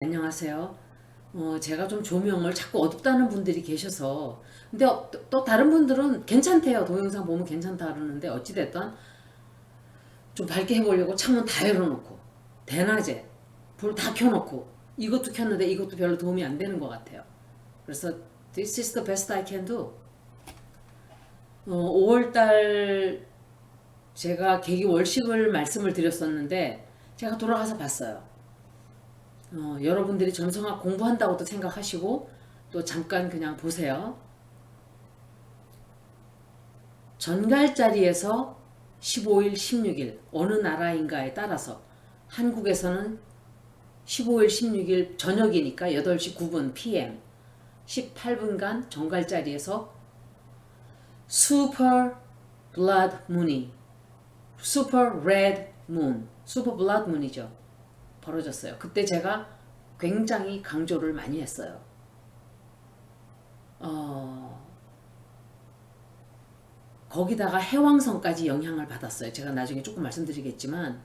안녕하세요. 제가 좀 조명을 자꾸 어둡다는 분들이 계셔서, 근데 또 다른 분들은 괜찮대요. 동영상 보면 괜찮다 그러는데, 어찌됐든 좀 밝게 해보려고 창문 다 열어놓고, 대낮에 불 다 켜놓고, 이것도 켰는데 이것도 별로 도움이 안 되는 것 같아요. 그래서 This is the best I can do. 5월달 제가 계기 월식을 말씀을 드렸었는데, 제가 돌아가서 봤어요. 여러분들이 점성학 공부한다고도 생각하시고 또 잠깐 그냥 보세요. 전갈자리에서 15일, 16일 어느 나라인가에 따라서 한국에서는 15일, 16일 저녁이니까 8시 9분 PM 18분간 전갈자리에서 슈퍼 블러드 문이 슈퍼 레드 문 슈퍼 블러드 문이죠. 벌어졌어요. 그때 제가 굉장히 강조를 많이 했어요. 어, 거기다가 해왕성까지 영향을 받았어요. 제가 나중에 조금 말씀드리겠지만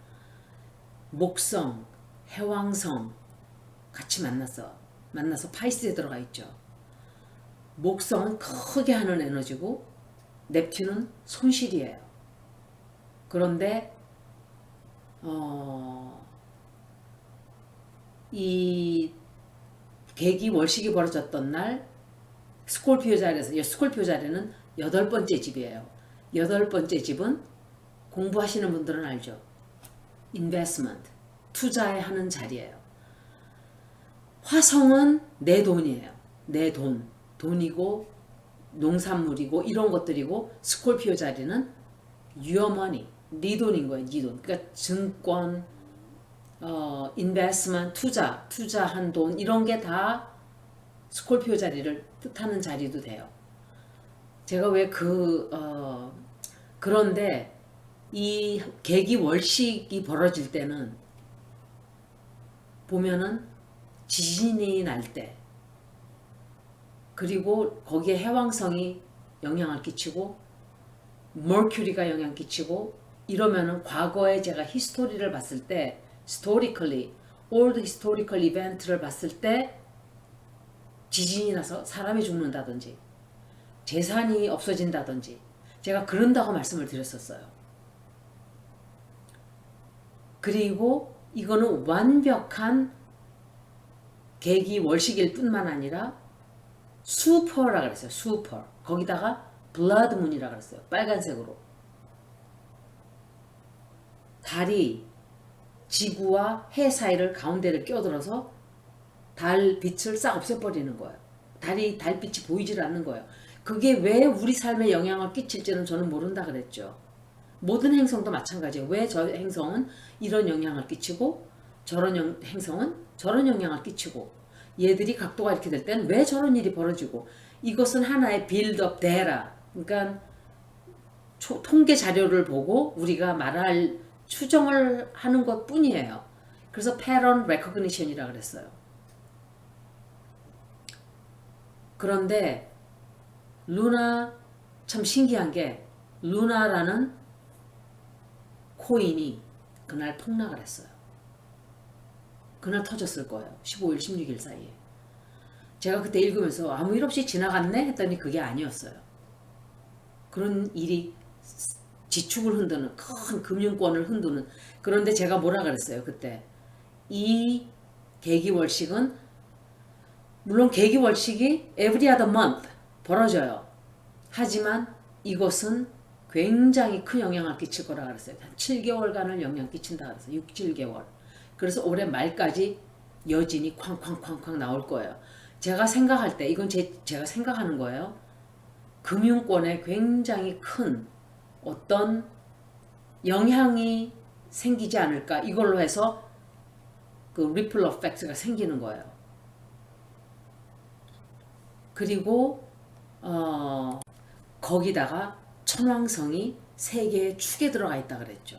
목성, 해왕성 같이 만나서 파이스에 들어가 있죠. 목성은 크게 하는 에너지고 넵튠은 손실이에요. 그런데 이 계기 월식이 벌어졌던 날 스콜피오 자리는 8번째 집이에요. 8번째 집은 공부하시는 분들은 알죠. 인베스트먼트, 투자에 하는 자리예요. 화성은 내 돈이에요. 내 돈. 돈이고 농산물이고 이런 것들이고 스콜피오 자리는 your money. 네 돈인 거예요. 네 돈. 그러니까 증권, 인베스트먼트, 투자한 돈 이런 게 다 스콜피오 자리를 뜻하는 자리도 돼요. 제가 왜 그런데 이 계기 월식이 벌어질 때는 보면은 지진이 날 때, 그리고 거기에 해왕성이 영향을 끼치고 머큐리가 영향 끼치고 이러면은 과거에 제가 히스토리를 봤을 때 historically old historical event를 봤을 때 지진이 나서 사람이 죽는다든지 재산이 없어진다든지 제가 그런다고 말씀을 드렸었어요. 그리고 이거는 완벽한 계기 월식일 뿐만 아니라 슈퍼라 그랬어요. 슈퍼. 거기다가 블러드 문이라 그랬어요. 빨간색으로. 달이 지구와 해 사이를 가운데를 껴들어서 달 빛을 싹 없애버리는 거예요. 달빛이 보이질 않는 거예요. 그게 왜 우리 삶에 영향을 끼칠지는 저는 모른다 그랬죠. 모든 행성도 마찬가지예요. 왜 저 행성은 이런 영향을 끼치고 저런 행성은 저런 영향을 끼치고 얘들이 각도가 이렇게 될 때는 왜 저런 일이 벌어지고 이것은 하나의 빌드업 데라. 그러니까 통계 자료를 보고 우리가 말할 추정을 하는 것 뿐이에요. 그래서 패런 레코그니션이라 그랬어요. 그런데 루나 참 신기한 게 루나라는 코인이 그날 폭락을 했어요. 그날 터졌을 거예요. 15일, 16일 사이에. 제가 그때 읽으면서 아무 일 없이 지나갔네 했더니 그게 아니었어요. 그런 일이 지축을 흔드는 큰 금융권을 흔드는. 그런데 제가 뭐라 그랬어요 그때. 이 계기월식은 물론 계기월식이 every other month 벌어져요. 하지만 이것은 굉장히 큰 영향을 끼칠 거라 그랬어요. 한 7개월간을 영향 끼친다 그랬어요. 6, 7개월. 그래서 올해 말까지 여진이 쾅쾅쾅쾅 나올 거예요. 제가 생각할 때 이건 제가 생각하는 거예요. 금융권에 굉장히 큰 어떤 영향이 생기지 않을까 이걸로 해서 그 리플 어펙트가 생기는 거예요. 그리고 거기다가 천왕성이 세 개의 축에 들어가 있다 그랬죠.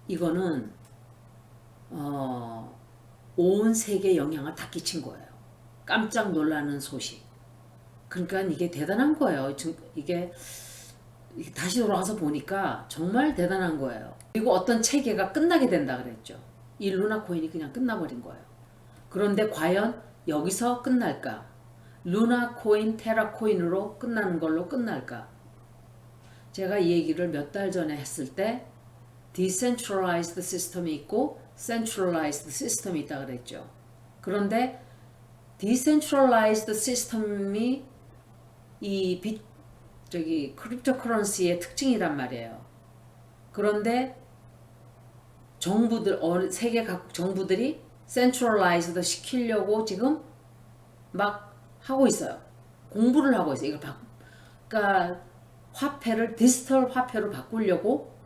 이거는 온 세계에 영향을 다 끼친 거예요. 깜짝 놀라는 소식. 그러니까 이게 대단한 거예요. 이게 다시 돌아가서 보니까 정말 대단한 거예요. 그리고 어떤 체계가 끝나게 된다 그랬죠. 이 루나 코인이 그냥 끝나버린 거예요. 그런데 과연 여기서 끝날까? 루나 코인, 테라 코인으로 끝나는 걸로 끝날까? 제가 이 얘기를 몇 달 전에 했을 때 decentralized 시스템이 있고 centralized 시스템이 있다 그랬죠. 그런데 decentralized 시스템이 이 크립토 커런시의 특징이란 말이에요. 그런데 세계 각국 정부들이 centralized 시키려고 지금 막 하고 있어요. 공부를 하고 있어요. 그러니까 화폐를 디지털 화폐로 바꾸려고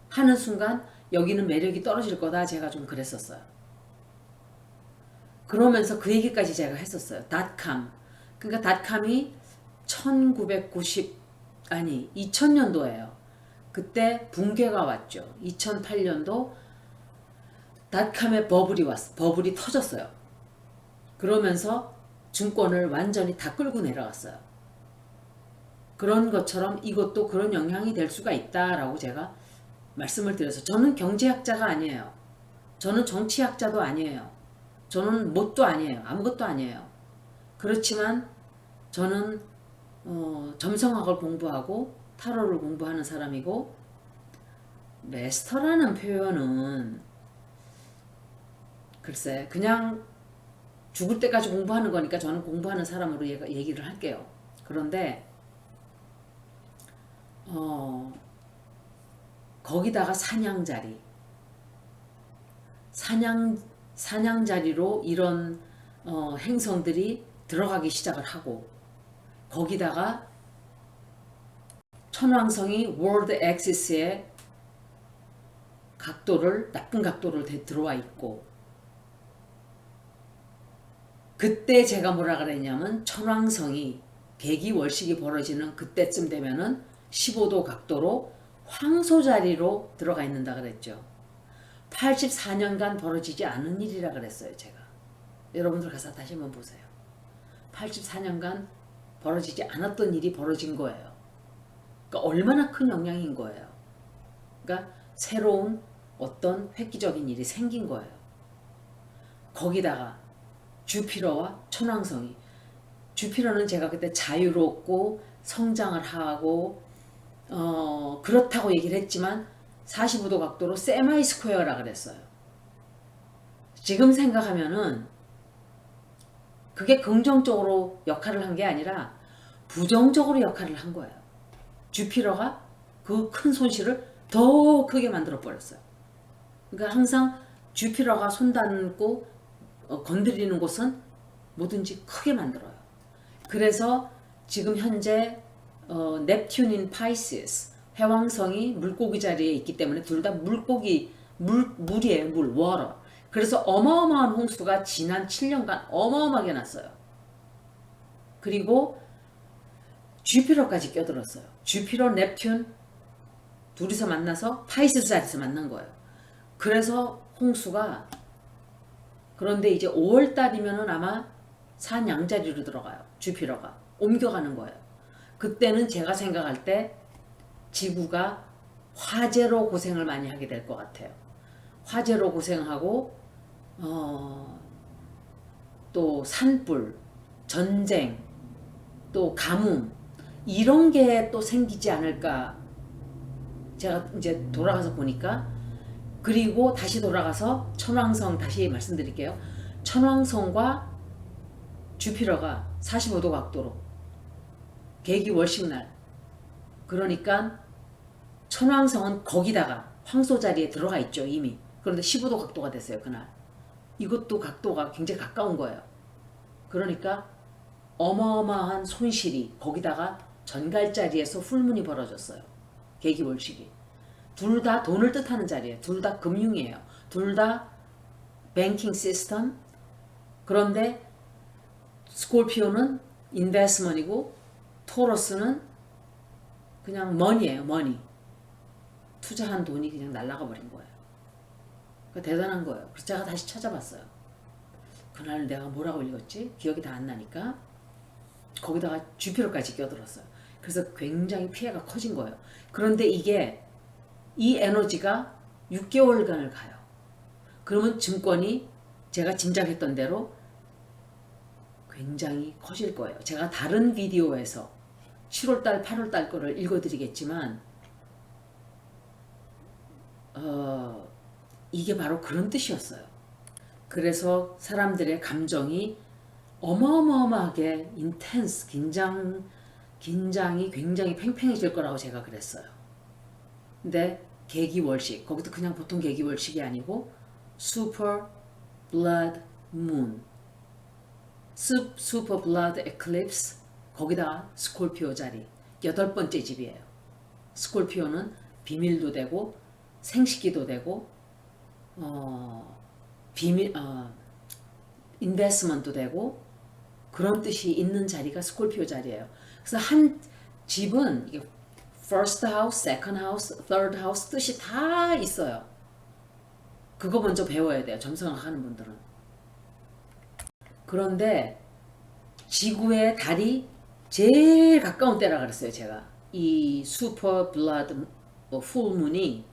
하는 순간 여기는 매력이 떨어질 거다. 제가 좀 그랬었어요. 그러면서 그 얘기까지 제가 했었어요. 닷컴. 그러니까 닷컴이 2000년도예요. 그때 붕괴가 왔죠. 2008년도 닷컴의 버블이 터졌어요. 그러면서 증권을 완전히 다 끌고 내려갔어요. 그런 것처럼 이것도 그런 영향이 될 수가 있다라고 제가 말씀을 드려서, 저는 경제학자가 아니에요. 저는 정치학자도 아니에요. 저는 뭣도 아니에요. 아무것도 아니에요. 그렇지만 저는 점성학을 공부하고 타로를 공부하는 사람이고, 메스터라는 표현은 글쎄 그냥 죽을 때까지 공부하는 거니까 저는 공부하는 사람으로 얘기를 할게요. 그런데 거기다가 사냥자리로 이런 행성들이 들어가기 시작을 하고, 거기다가 천왕성이 월드 엑시스의 나쁜 각도를 들어와 있고, 그때 제가 뭐라 그랬냐면 천왕성이 개기월식이 벌어지는 그때쯤 되면은 15도 각도로 황소자리로 들어가 있는다 그랬죠. 84년간 벌어지지 않은 일이라 그랬어요. 제가. 여러분들 가서 다시 한번 보세요. 84년간 벌어지지 않았던 일이 벌어진 거예요. 그러니까 얼마나 큰 영향인 거예요. 그러니까 새로운 어떤 획기적인 일이 생긴 거예요. 거기다가 주피터와 천왕성이, 주피터는 제가 그때 자유롭고 성장을 하고 그렇다고 얘기를 했지만 45도 각도로 세마이 스퀘어라 그랬어요. 지금 생각하면은 그게 긍정적으로 역할을 한 게 아니라 부정적으로 역할을 한 거예요. 주피터가 그 큰 손실을 더 크게 만들어 버렸어요. 그러니까 항상 주피터가 손닿고 건드리는 곳은 뭐든지 크게 만들어요. 그래서 지금 현재 넵튠인 파이시스, 해왕성이 물고기 자리에 있기 때문에 둘 다 물이에요. water. 그래서 어마어마한 홍수가 지난 7년간 어마어마하게 났어요. 그리고 주피터까지 껴들었어요. 주피터, 넵튠 둘이서 만나서 파이시스 자리에서 만난 거예요. 그래서 홍수가, 그런데 이제 5월달이면은 아마 산 양자리로 들어가요. 주피터가 옮겨가는 거예요. 그때는 제가 생각할 때 지구가 화재로 고생을 많이 하게 될 것 같아요. 화재로 고생하고 또 산불, 전쟁, 또 가뭄, 이런 게 또 생기지 않을까. 제가 이제 돌아가서 보니까, 그리고 다시 돌아가서 천왕성 다시 말씀드릴게요. 천왕성과 주피터가 45도 각도로 개기월식날, 그러니까 천왕성은 거기다가 황소 자리에 들어가 있죠 이미. 그런데 15도 각도가 됐어요 그날. 이것도 각도가 굉장히 가까운 거예요. 그러니까 어마어마한 손실이, 거기다가 전갈자리에서 풀문이 벌어졌어요. 개기월식이. 둘 다 돈을 뜻하는 자리예요. 둘 다 금융이에요. 둘 다 뱅킹 시스템. 그런데 스콜피오는 인베스먼이고 토러스는 그냥 머니예요. 머니. 투자한 돈이 그냥 날아가 버린 거예요. 그러니까 대단한 거예요. 그래서 제가 다시 찾아봤어요. 그날 내가 뭐라고 읽었지? 기억이 다 안 나니까. 거기다가 주피터까지 껴들었어요. 그래서 굉장히 피해가 커진 거예요. 그런데 이 에너지가 6개월간을 가요. 그러면 증권이 제가 짐작했던 대로 굉장히 커질 거예요. 제가 다른 비디오에서 7월달, 8월달 거를 읽어드리겠지만 이게 바로 그런 뜻이었어요. 그래서 사람들의 감정이 어마어마하게 인텐스, 긴장이 굉장히 팽팽해질 거라고 제가 그랬어요. 근데 개기월식, 거기도 그냥 보통 개기월식이 아니고 Super Blood Moon, Super Blood Eclipse, 거기다가 스콜피오 자리, 8번째 집이에요. 스콜피오는 비밀도 되고 생식기도 되고 인베스먼트도 되고 그런 뜻이 있는 자리가 스콜피오 자리예요. 그래서 한 집은 이게 first house, second house, third house 뜻이 다 있어요. 그거 먼저 배워야 돼요. 점성학 하는 분들은. 그런데 지구의 달이 제일 가까운 때라 그랬어요. 제가 이 슈퍼 블러드 풀문이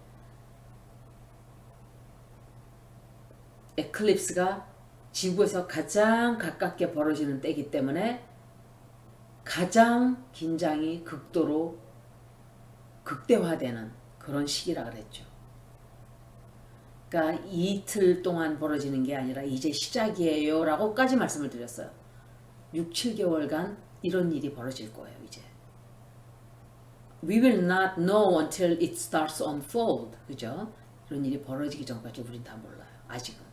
에클립스가 지구에서 가장 가깝게 벌어지는 때이기 때문에 가장 긴장이 극도로 극대화되는 그런 시기라 그랬죠. 그러니까 이틀 동안 벌어지는 게 아니라 이제 시작이에요 라고까지 말씀을 드렸어요. 6, 7개월간 이런 일이 벌어질 거예요. 이제 We will not know until it starts to unfold. 그죠? 이런 일이 벌어지기 전까지 우린 다 몰라요. 아직은.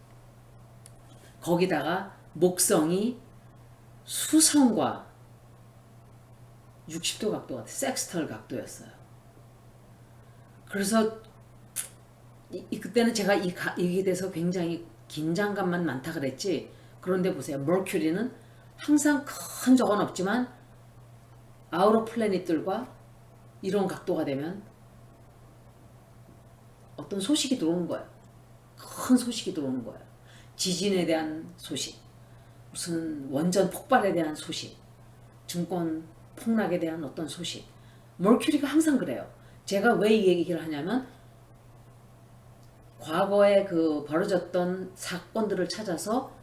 거기다가 목성이 수성과 60도 각도가 섹스털 각도였어요. 그래서 그때는 제가 이게 대해서 굉장히 긴장감만 많다 그랬지. 그런데 보세요. 머큐리는 항상 큰 적은 없지만 아우터 플래닛들과 이런 각도가 되면 어떤 소식이 들어오는 거예요. 큰 소식이 들어오는 거예요. 지진에 대한 소식, 무슨 원전 폭발에 대한 소식, 증권 폭락에 대한 어떤 소식. 머큐리가 항상 그래요. 제가 왜 이 얘기를 하냐면 과거에 그 벌어졌던 사건들을 찾아서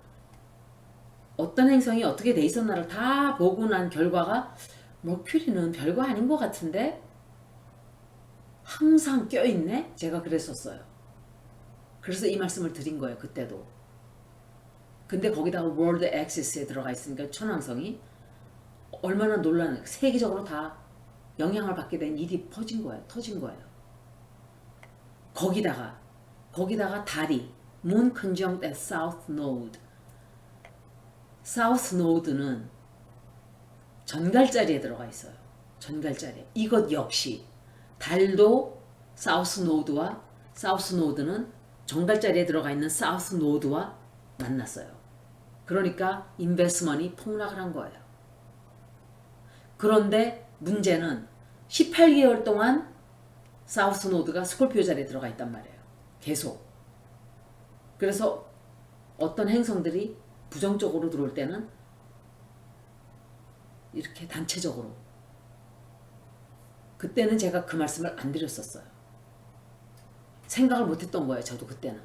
어떤 행성이 어떻게 돼 있었나를 다 보고 난 결과가 머큐리는 별거 아닌 것 같은데 항상 껴있네? 제가 그랬었어요. 그래서 이 말씀을 드린 거예요. 그때도. 근데 거기다가 월드 엑시스에 들어가 있으니까 천왕성이 얼마나 놀라는, 세계적으로 다 영향을 받게 된 일이 터진 거예요. 거기다가 달이 Moon conjunct at South Node. South Node는 전갈자리에 들어가 있어요. 전갈자리. 이것 역시 달도 South Node는 전갈자리에 들어가 있는 South Node와 만났어요. 그러니까 인베스먼이 폭락을 한 거예요. 그런데 문제는 18개월 동안 사우스 노드가 스콜피오 자리에 들어가 있단 말이에요. 계속. 그래서 어떤 행성들이 부정적으로 들어올 때는 이렇게 단체적으로. 그때는 제가 그 말씀을 안 드렸었어요. 생각을 못했던 거예요. 저도 그때는.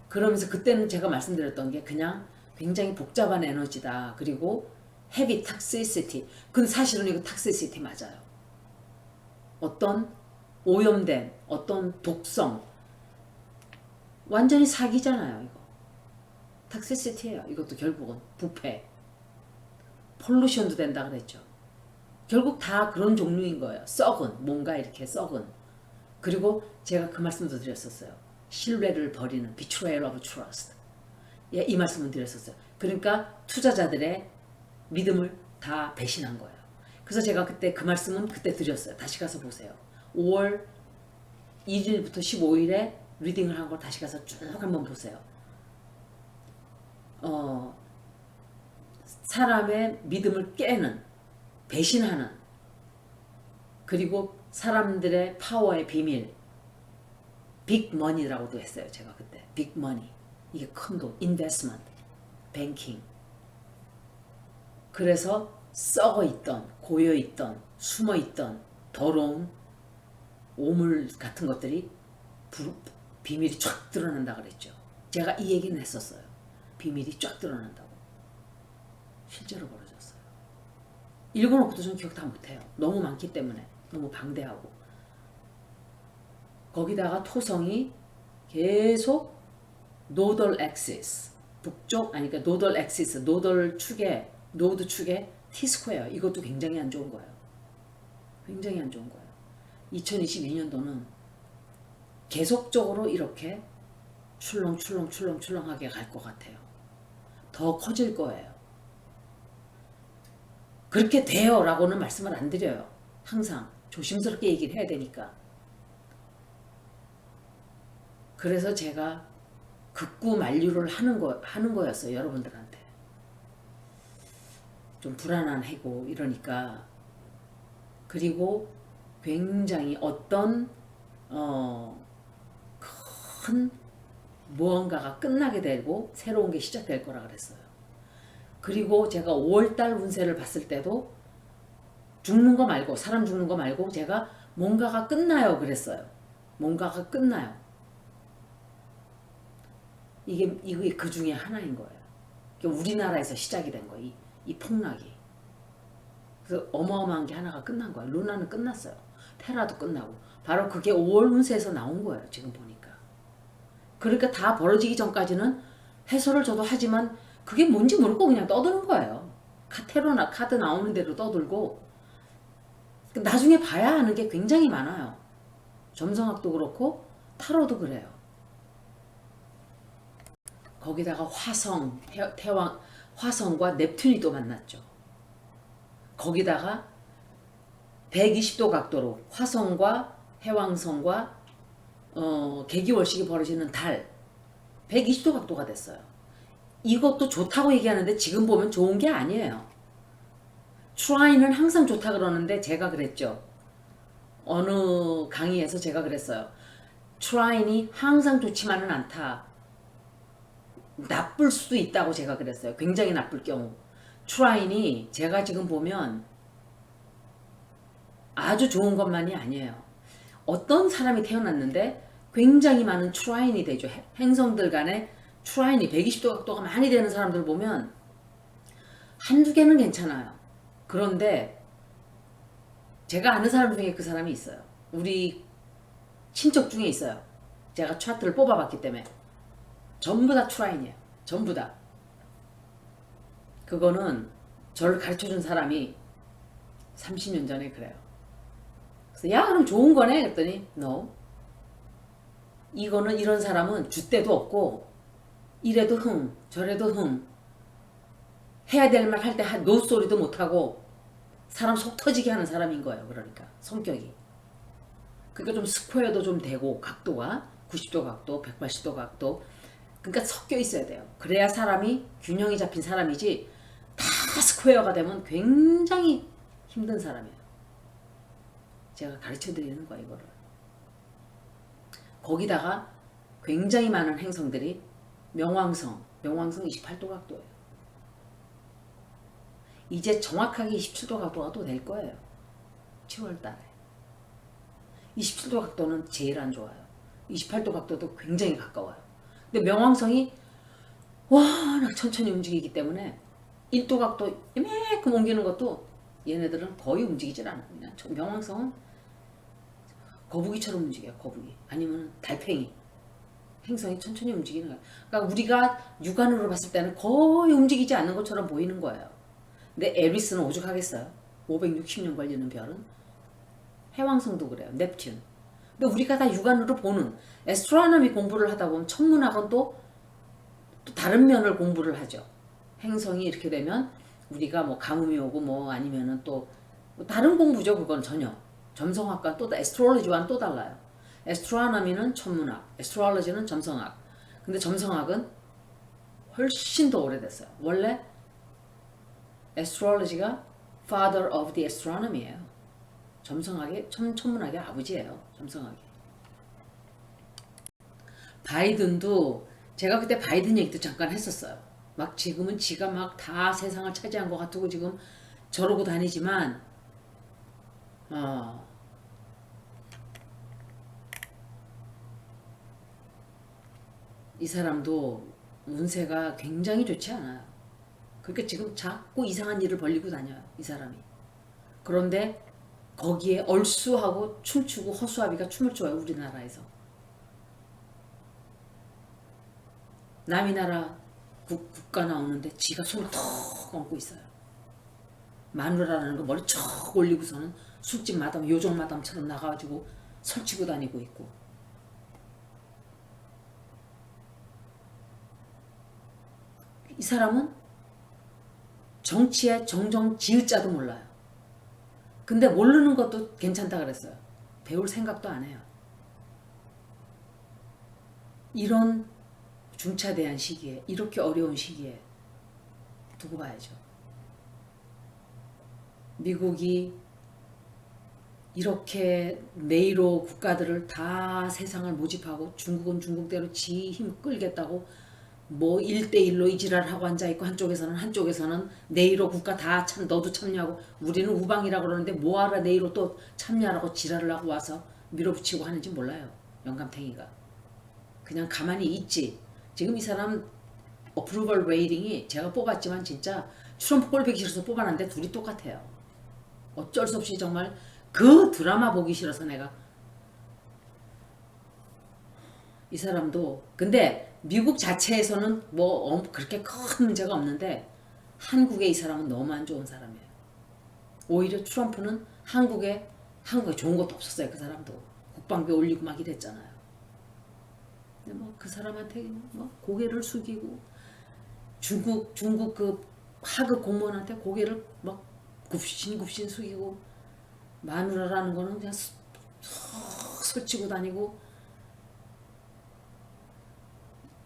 그러면서 그때는 제가 말씀드렸던 게 그냥 굉장히 복잡한 에너지다. 그리고 헤비 탁시시티. 근데 사실은 이거 탁시시티 맞아요. 어떤 오염된 어떤 독성. 완전히 사기잖아요. 이거. 탁시시티예요. 이것도 결국은 부패. 폴루션도 된다 그랬죠. 결국 다 그런 종류인 거예요. 썩은, 뭔가 이렇게 썩은. 그리고 제가 그 말씀도 드렸었어요. 신뢰를 버리는 betrayal of trust. 예, 이 말씀을 드렸었어요. 그러니까 투자자들의 믿음을 다 배신한 거예요. 그래서 제가 그때 그 말씀은 그때 드렸어요. 다시 가서 보세요. 5월 1일부터 15일에 리딩을 한 걸 다시 가서 쭉 한번 보세요. 사람의 믿음을 깨는, 배신하는, 그리고 사람들의 파워의 비밀, 빅머니라고도 했어요. 제가 그때 빅머니, 이게 큰 돈, 인베스먼트, 뱅킹. 그래서 썩어있던, 고여있던, 숨어있던 더러운 오물 같은 것들이 비밀이 쫙 드러난다 그랬죠. 제가 이 얘기는 했었어요. 비밀이 쫙 드러난다고. 실제로 벌어졌어요. 읽어놓고도 전 기억 다 못해요. 너무 많기 때문에. 너무 방대하고. 거기다가 토성이 계속 노덜 엑시스, 북쪽, 아니 그러니까 노덜 엑시스, 노덜 축에, 노드 축에 T-스퀘어, 이것도 굉장히 안 좋은 거예요. 굉장히 안 좋은 거예요. 2022년도는 계속적으로 이렇게 출렁출렁하게 갈 것 같아요. 더 커질 거예요. 그렇게 돼요 라고는 말씀을 안 드려요. 항상 조심스럽게 얘기를 해야 되니까. 그래서 제가 극구 만류를 하는 거였어요. 여러분들한테. 좀 불안하고 이러니까. 그리고 굉장히 어떤 큰 무언가가 끝나게 되고 새로운 게 시작될 거라 그랬어요. 그리고 제가 5월달 운세를 봤을 때도 죽는 거 말고, 사람 죽는 거 말고 제가 뭔가가 끝나요 그랬어요. 뭔가가 끝나요. 이게 그 중에 하나인 거예요. 우리나라에서 시작이 된 거예요. 이 폭락이. 그래서 어마어마한 게 하나가 끝난 거예요. 루나는 끝났어요. 테라도 끝나고. 바로 그게 5월 운세에서 나온 거예요. 지금 보니까. 그러니까 다 벌어지기 전까지는 해설을 저도 하지만 그게 뭔지 모르고 그냥 떠드는 거예요. 테러나 카드 나오는 대로 떠들고. 나중에 봐야 하는 게 굉장히 많아요. 점성학도 그렇고 타로도 그래요. 거기다가 화성과 넵튠이 또 만났죠. 거기다가 120도 각도로 화성과 해왕성과 개기월식이 벌어지는 달 120도 각도가 됐어요. 이것도 좋다고 얘기하는데 지금 보면 좋은 게 아니에요. 트라이는 항상 좋다 그러는데 제가 그랬죠. 어느 강의에서 제가 그랬어요. 트라이는 항상 좋지만은 않다. 나쁠 수도 있다고 제가 그랬어요. 굉장히 나쁠 경우. 트라인이 제가 지금 보면 아주 좋은 것만이 아니에요. 어떤 사람이 태어났는데 굉장히 많은 트라인이 되죠. 행성들 간에 트라인이 120도 각도가 많이 되는 사람들 보면 한두 개는 괜찮아요. 그런데 제가 아는 사람 중에 그 사람이 있어요. 우리 친척 중에 있어요. 제가 차트를 뽑아봤기 때문에. 전부 다 트라인이에요. 전부 다. 그거는 저를 가르쳐준 사람이 30년 전에 그래요. 그래서 야 그럼 좋은 거네? 그랬더니 no. 이거는 이런 사람은 줏대도 없고 이래도 흥 저래도 흥 해야 될 말 할 때 노소리도 못하고 사람 속 터지게 하는 사람인 거예요. 그러니까 성격이. 그러니까 좀 스퀘어도 좀 되고 각도가 90도 각도 180도 각도 그러니까 섞여 있어야 돼요. 그래야 사람이 균형이 잡힌 사람이지 다 스퀘어가 되면 굉장히 힘든 사람이에요. 제가 가르쳐 드리는 거예요. 이거를. 거기다가 굉장히 많은 행성들이 명왕성 28도 각도예요. 이제 정확하게 27도 각도가 또 될 거예요. 7월 달에. 27도 각도는 제일 안 좋아요. 28도 각도도 굉장히 가까워요. 근데 명왕성이 워낙 천천히 움직이기 때문에 1도 각도 이만큼 옮기는 것도 얘네들은 거의 움직이질 않아요. 그냥 명왕성은 거북이처럼 움직여요. 거북이. 아니면 달팽이. 행성이 천천히 움직이는 거예요. 그러니까 우리가 육안으로 봤을 때는 거의 움직이지 않는 것처럼 보이는 거예요. 근데 에리스는 오죽하겠어요. 560년 걸리는 별은. 해왕성도 그래요. 넵튠. 근데 우리가 다 육안으로 보는 애스트로노미 공부를 하다 보면 천문학은 또 다른 면을 공부를 하죠. 행성이 이렇게 되면 우리가 뭐 가뭄이 오고 뭐 아니면은 또 다른 공부죠. 그건 전혀. 점성학과 또 애스트롤로지와는 또 달라요. 애스트로노미는 천문학, 애스트롤로지는 점성학. 근데 점성학은 훨씬 더 오래됐어요. 원래 애스트롤로지가 father of the astronomy예요. 점성학의 천문학의 아버지예요. 점성학이. 바이든도 제가 그때 바이든 얘기도 잠깐 했었어요. 막 지금은 지가 막 다 세상을 차지한 것 같고 지금 저러고 다니지만 이 사람도 운세가 굉장히 좋지 않아요. 그러니까 지금 자꾸 이상한 일을 벌리고 다녀요. 이 사람이. 그런데 거기에 얼쑤하고 춤추고 허수아비가 춤을 춰요. 우리나라에서. 남의 나라 국가 나오는데 지가 손을 턱 얹고 있어요. 마누라라는 거 머리 척 올리고서는 술집 마담 요정 마담처럼 나가가지고 설치고 다니고 있고. 이 사람은 정치에 정정 지을 자도 몰라요. 근데 모르는 것도 괜찮다 그랬어요. 배울 생각도 안 해요. 이런 중차대한 시기에, 이렇게 어려운 시기에 두고 봐야죠. 미국이 이렇게 네이로 국가들을 다 세상을 모집하고 중국은 중국대로 지 힘 끌겠다고 뭐 1대1로 이지랄하고 앉아있고 한쪽에서는 네이로 국가 다 참 너도 참여하고 우리는 우방이라고 그러는데 뭐하러 네이로 또 참여하라고 지랄을 하고 와서 밀어붙이고 하는지 몰라요. 영감탱이가. 그냥 가만히 있지. 지금 이 사람 어프루벌 레이팅이 제가 뽑았지만 진짜 트럼프 꼴보기 싫어서 뽑아놨는데 둘이 똑같아요. 어쩔 수 없이 정말 그 드라마 보기 싫어서 내가. 이 사람도 근데 미국 자체에서는 뭐 그렇게 큰 문제가 없는데 한국에 이 사람은 너무 안 좋은 사람이에요. 오히려 트럼프는 한국에 좋은 것도 없었어요. 그 사람도 국방비 올리고 막 이랬잖아요. 근데 뭐 그 사람한테 뭐 고개를 숙이고 중국 그 하급 공무원한테 고개를 막 굽신굽신 숙이고 마누라라는 거는 그냥 설치고 다니고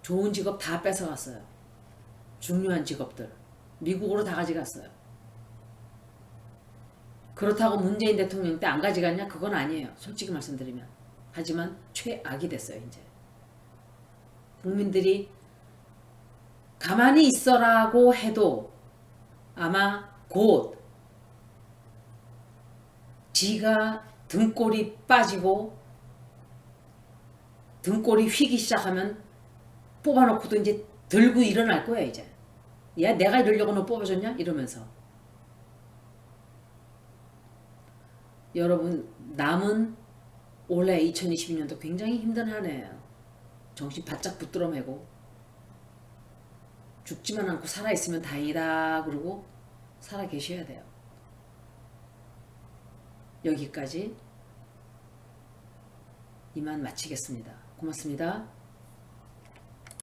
좋은 직업 다 뺏어갔어요. 중요한 직업들 미국으로 다 가져갔어요. 그렇다고 문재인 대통령 때 안 가져갔냐? 그건 아니에요. 솔직히 말씀드리면. 하지만 최악이 됐어요. 이제 국민들이 가만히 있어라고 해도 아마 곧 지가 등골이 빠지고 등골이 휘기 시작하면 뽑아놓고도 이제 들고 일어날 거야 이제. 야 내가 이러려고 너 뽑아줬냐? 이러면서. 여러분 남은 올해 2022년도 굉장히 힘든 한 해예요. 정신 바짝 붙들어 매고 죽지만 않고 살아있으면 다행이다 그러고 살아 계셔야 돼요. 여기까지 이만 마치겠습니다. 고맙습니다.